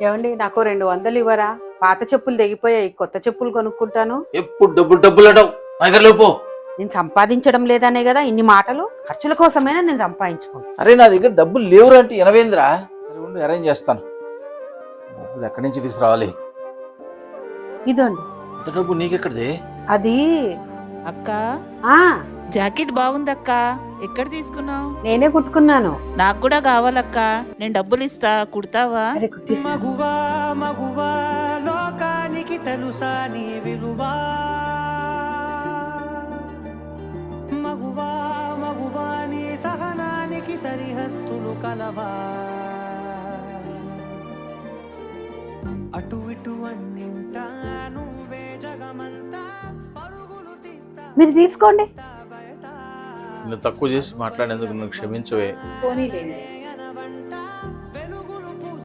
ఏమండి నాకు 200 ఇవ్వరా? పాత చెప్పులు తెగిపోయాయి, కొత్త చెప్పులు కొనుక్కుంటాను. ఎప్పుడు డబ్బులు డబ్బులు అంటావు దగ్గర లేపో. నేను సంపాదించడం లేదనే కదా ఇన్ని మాటలు. ఖర్చుల కోసమైనా నేను సంపాదించుకుంటాను. అరే నా దగ్గర డబ్బులు లేవురా అంటే 80 సరే ఉండి అరేంజ్ చేస్తాను. డబ్బులు ఎక్కడి నుంచి తీసుకురావాలి? ఇదండి ఇంత డబ్బు నీకెక్కడిది? అది. అక్క ఆ జాకెట్ బాగుందక్క, ఎక్కడ తీసుకున్నావు? నేనే కుట్టుకున్నాను. నాకు కూడా కావాలక్క, నేను డబ్బులు ఇస్తా, కుడతావా? అరే కుట్టిస్తా. మగువా మగువా లోకానికి తెలుసా నీ విలువా, మగువా మగువా నీ సహనానికి సరిహద్దులు కలవా, అటు ఇటు అన్నింటా నువ్వే జగమంతా పరుగులు తీస్తా. మీరు తీసుకోండి. నువ్వు తక్కువ చేసి మాట్లాడేందుకు నువ్వు క్షమించవే. పోనీలేండి.